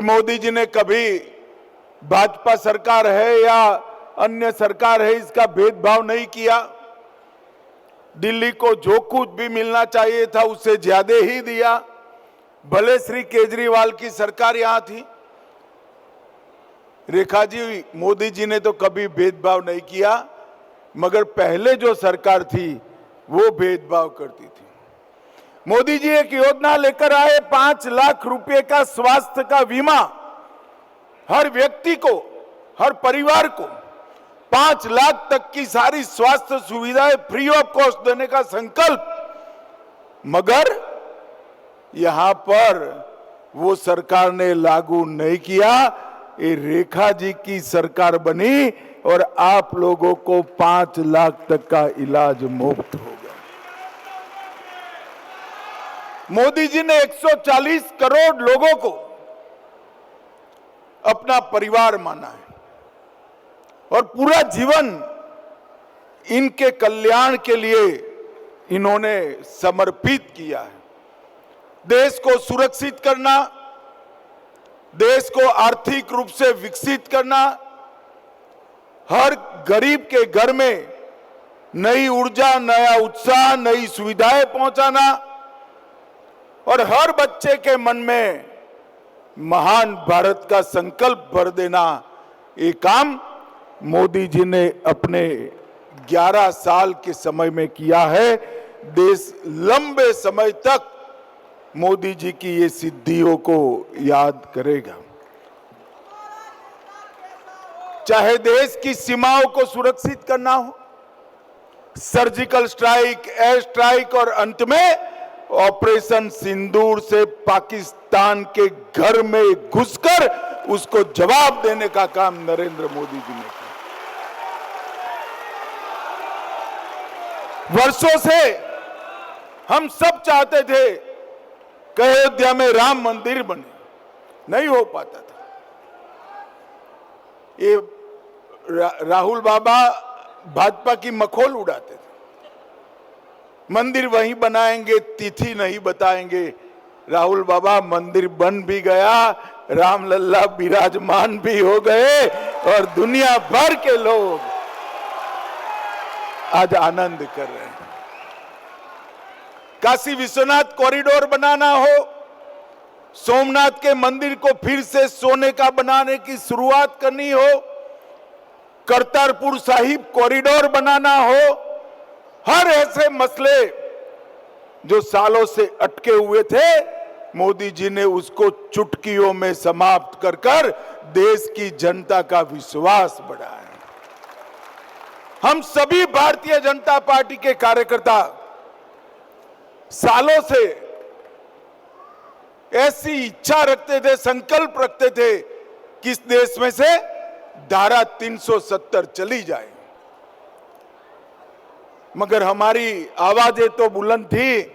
मोदी जी ने कभी भाजपा सरकार है या अन्य सरकार है इसका भेदभाव नहीं किया। दिल्ली को जो कुछ भी मिलना चाहिए था उससे ज्यादा ही दिया। भले श्री केजरीवाल की सरकार यहां थी, रेखा जी, मोदी जी ने तो कभी भेदभाव नहीं किया, मगर पहले जो सरकार थी वो भेदभाव करती थी। मोदी जी एक योजना लेकर आए, 5 लाख रुपए का स्वास्थ्य का बीमा, हर व्यक्ति को, हर परिवार को 5 लाख तक की सारी स्वास्थ्य सुविधाएं फ्री ऑफ कॉस्ट देने का संकल्प, मगर यहां पर वो सरकार ने लागू नहीं किया। ये रेखा जी की सरकार बनी और आप लोगों को 5 लाख तक का इलाज मुफ्त हो गया। मोदी जी ने 140 करोड़ लोगों को अपना परिवार माना है और पूरा जीवन इनके कल्याण के लिए इन्होंने समर्पित किया है। देश को सुरक्षित करना, देश को आर्थिक रूप से विकसित करना, हर गरीब के घर में नई ऊर्जा, नया उत्साह, नई सुविधाएं पहुंचाना और हर बच्चे के मन में महान भारत का संकल्प भर देना, ये काम मोदी जी ने अपने 11 साल के समय में किया है। देश लंबे समय तक मोदी जी की ये सिद्धियों को याद करेगा। चाहे देश की सीमाओं को सुरक्षित करना हो, सर्जिकल स्ट्राइक, एयर स्ट्राइक और अंत में ऑपरेशन सिंदूर से पाकिस्तान के घर में घुसकर उसको जवाब देने का काम नरेंद्र मोदी जी ने किया। वर्षों से हम सब चाहते थे कि अयोध्या में राम मंदिर बने, नहीं हो पाता था। ये राहुल बाबा भाजपा की मखौल उड़ाते थे, मंदिर वहीं बनाएंगे, तिथि नहीं बताएंगे। राहुल बाबा, मंदिर बन भी गया, रामलल्ला विराजमान भी हो गए और दुनिया भर के लोग आज आनंद कर रहे हैं। काशी विश्वनाथ कॉरिडोर बनाना हो, सोमनाथ के मंदिर को फिर से सोने का बनाने की शुरुआत करनी हो, करतारपुर साहिब कॉरिडोर बनाना हो, हर ऐसे मसले जो सालों से अटके हुए थे, मोदी जी ने उसको चुटकियों में समाप्त कर देश की जनता का विश्वास बढ़ाया। हम सभी भारतीय जनता पार्टी के कार्यकर्ता सालों से ऐसी इच्छा रखते थे, संकल्प रखते थे कि इस देश में से धारा 370 चली जाए, मगर हमारी आवाजें तो बुलंद थी,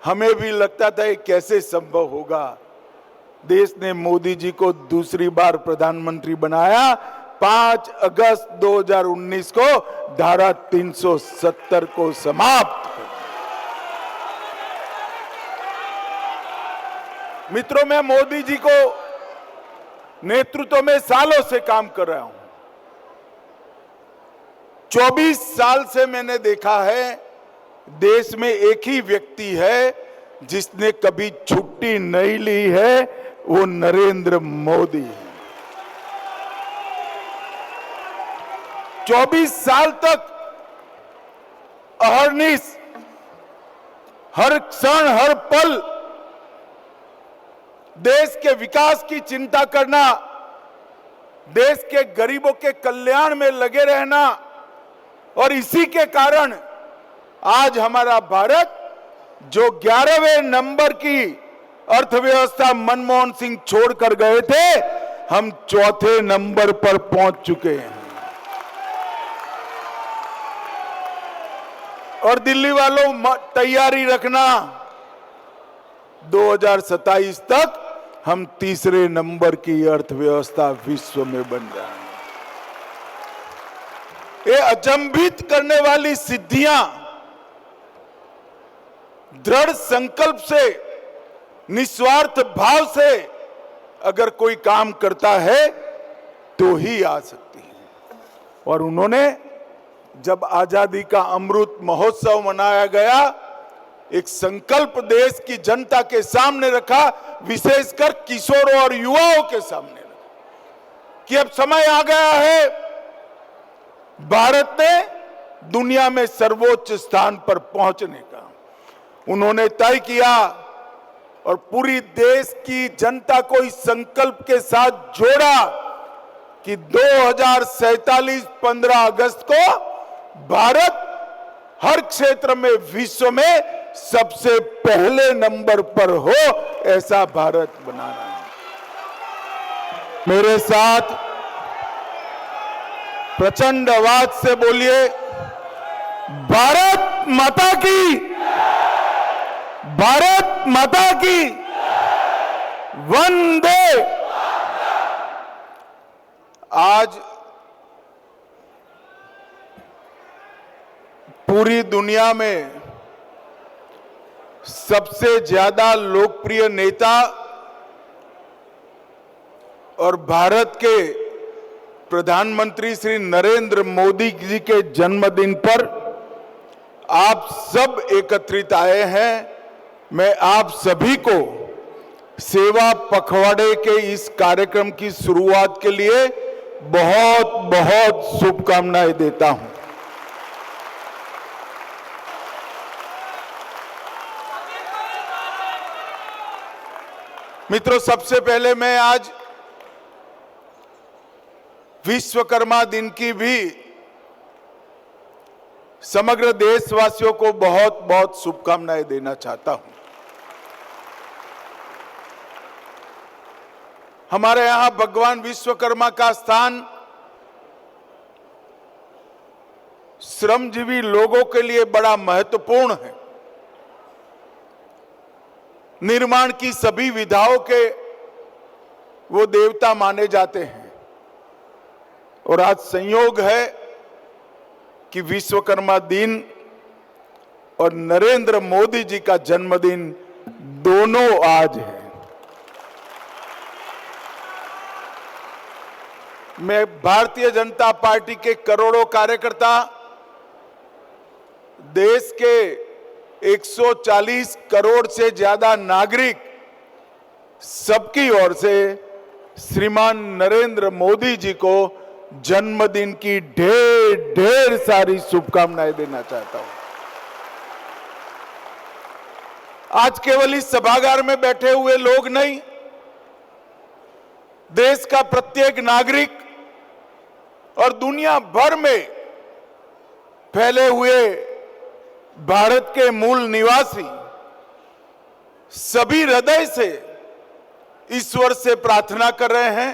हमें भी लगता था ये कैसे संभव होगा। देश ने मोदी जी को दूसरी बार प्रधानमंत्री बनाया। 5 अगस्त 2019 को धारा 370 को समाप्त कर। मित्रों, मैं मोदी जी को नेतृत्व में सालों से काम कर रहा हूं। 24 साल से मैंने देखा है, देश में एक ही व्यक्ति है जिसने कभी छुट्टी नहीं ली है, वो नरेंद्र मोदी है। 24 साल तक अहर्निश, हर क्षण, हर पल देश के विकास की चिंता करना, देश के गरीबों के कल्याण में लगे रहना, और इसी के कारण आज हमारा भारत जो 11वें नंबर की अर्थव्यवस्था मनमोहन सिंह छोड़कर गए थे, हम 4थे नंबर पर पहुंच चुके हैं। और दिल्ली वालों, तैयारी रखना, 2027 तक हम 3रे नंबर की अर्थव्यवस्था विश्व में बन रहे हैं। ये अचंभित करने वाली सिद्धियां दृढ़ संकल्प से, निस्वार्थ भाव से अगर कोई काम करता है तो ही आ सकती है। और उन्होंने जब आजादी का अमृत महोत्सव मनाया गया, एक संकल्प देश की जनता के सामने रखा, विशेषकर किशोरों और युवाओं के सामने रखा कि अब समय आ गया है, भारत ने दुनिया में सर्वोच्च स्थान पर पहुंचने का। उन्होंने तय किया और पूरी देश की जनता को इस संकल्प के साथ जोड़ा कि 2047 15 अगस्त को भारत हर क्षेत्र में विश्व में सबसे पहले नंबर पर हो, ऐसा भारत बनाना है। मेरे साथ प्रचंड आवाज से बोलिए, भारत माता की, भारत माता की, वंदे। आज पूरी दुनिया में सबसे ज्यादा लोकप्रिय नेता और भारत के प्रधानमंत्री श्री नरेंद्र मोदी जी के जन्मदिन पर आप सब एकत्रित आए हैं। मैं आप सभी को सेवा पखवाड़े के इस कार्यक्रम की शुरुआत के लिए बहुत बहुत शुभकामनाएं देता हूं। मित्रों, सबसे पहले मैं आज विश्वकर्मा दिन की भी समग्र देशवासियों को बहुत बहुत शुभकामनाएं देना चाहता हूं। हमारे यहां भगवान विश्वकर्मा का स्थान श्रमजीवी लोगों के लिए बड़ा महत्वपूर्ण है। निर्माण की सभी विधाओं के वो देवता माने जाते हैं और आज संयोग है कि विश्वकर्मा दिन और नरेंद्र मोदी जी का जन्मदिन दोनों आज है। मैं भारतीय जनता पार्टी के करोड़ों कार्यकर्ता, देश के 140 करोड़ से ज्यादा नागरिक, सबकी ओर से श्रीमान नरेंद्र मोदी जी को जन्मदिन की ढेर ढेर सारी शुभकामनाएं देना चाहता हूं। आज केवल इस सभागार में बैठे हुए लोग नहीं, देश का प्रत्येक नागरिक और दुनिया भर में फैले हुए भारत के मूल निवासी सभी हृदय से ईश्वर से प्रार्थना कर रहे हैं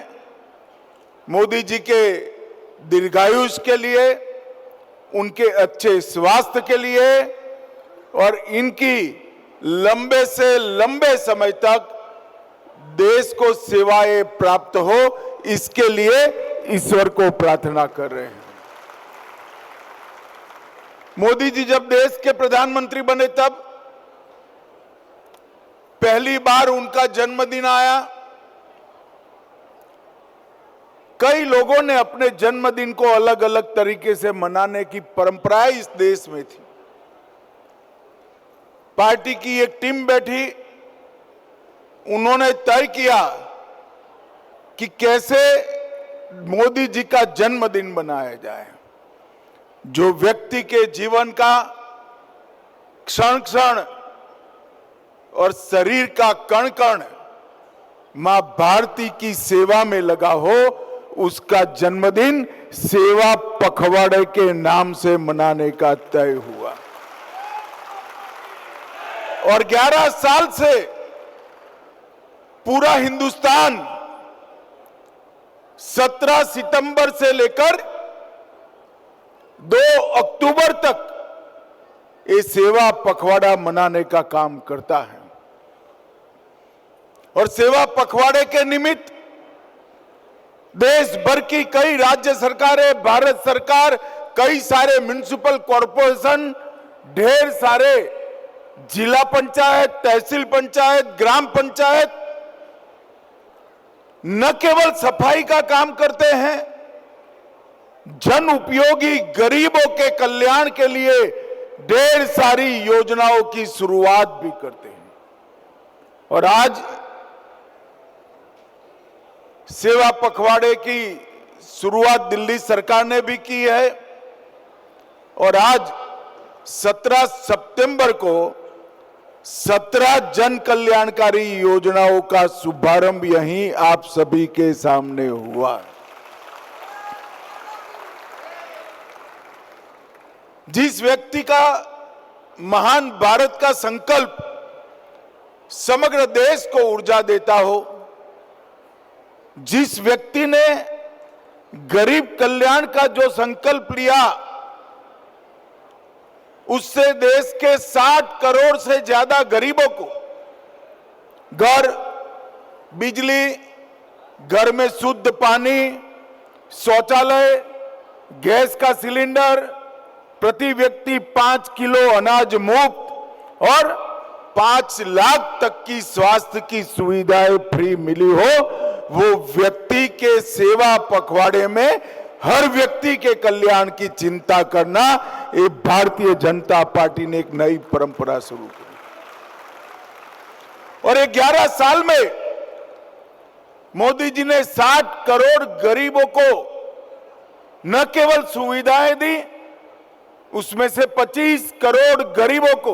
मोदी जी के दीर्घायुष के लिए, उनके अच्छे स्वास्थ्य के लिए और इनकी लंबे से लंबे समय तक देश को सेवाएं प्राप्त हो, इसके लिए ईश्वर को प्रार्थना कर रहे हैं। मोदी जी जब देश के प्रधानमंत्री बने तब पहली बार उनका जन्मदिन आया। कई लोगों ने अपने जन्मदिन को अलग अलग तरीके से मनाने की परंपरा इस देश में थी। पार्टी की एक टीम बैठी, उन्होंने तय किया कि कैसे मोदी जी का जन्मदिन मनाया जाए, जो व्यक्ति के जीवन का क्षण क्षण और शरीर का कण कण मां भारती की सेवा में लगा हो, उसका जन्मदिन सेवा पखवाड़े के नाम से मनाने का तय हुआ। और 11 साल से पूरा हिंदुस्तान 17 सितंबर से लेकर 2 अक्टूबर तक ये सेवा पखवाड़ा मनाने का काम करता है। और सेवा पखवाड़े के निमित्त देश भर की कई राज्य सरकारें, भारत सरकार, कई सारे म्युनिसिपल कॉरपोरेशन, ढेर सारे जिला पंचायत, तहसील पंचायत, ग्राम पंचायत, न केवल सफाई का काम करते हैं, जन उपयोगी गरीबों के कल्याण के लिए ढेर सारी योजनाओं की शुरुआत भी करते हैं। और आज सेवा पखवाड़े की शुरुआत दिल्ली सरकार ने भी की है और आज 17 सितंबर को 17 जन कल्याणकारी योजनाओं का शुभारंभ यहीं आप सभी के सामने हुआ। जिस व्यक्ति का महान भारत का संकल्प समग्र देश को ऊर्जा देता हो, जिस व्यक्ति ने गरीब कल्याण का जो संकल्प लिया, उससे देश के 60 करोड़ से ज्यादा गरीबों को घर, बिजली, घर में शुद्ध पानी, शौचालय, गैस का सिलेंडर, प्रति व्यक्ति 5 किलो अनाज मुफ्त और 5 लाख तक की स्वास्थ्य की सुविधाएं फ्री मिली हो, वो व्यक्ति के सेवा पखवाड़े में हर व्यक्ति के कल्याण की चिंता करना, ये भारतीय जनता पार्टी ने एक नई परंपरा शुरू की। और ये 11 साल में मोदी जी ने 60 करोड़ गरीबों को न केवल सुविधाएं दी, उसमें से 25 करोड़ गरीबों को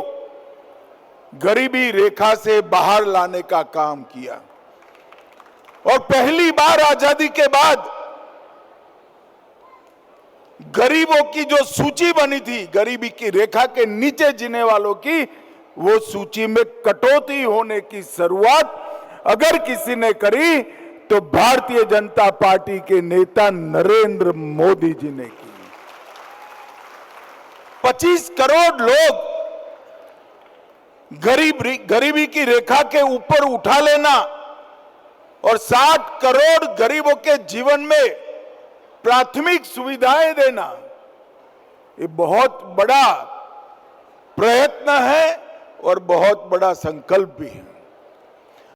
गरीबी रेखा से बाहर लाने का काम किया। और पहली बार आजादी के बाद गरीबों की जो सूची बनी थी, गरीबी की रेखा के नीचे जीने वालों की, वो सूची में कटौती होने की शुरुआत अगर किसी ने करी तो भारतीय जनता पार्टी के नेता नरेंद्र मोदी जी ने की। 25 करोड़ लोग गरीबी की रेखा के ऊपर उठा लेना और 60 करोड़ गरीबों के जीवन में प्राथमिक सुविधाएं देना, ये बहुत बड़ा प्रयत्न है और बहुत बड़ा संकल्प भी है।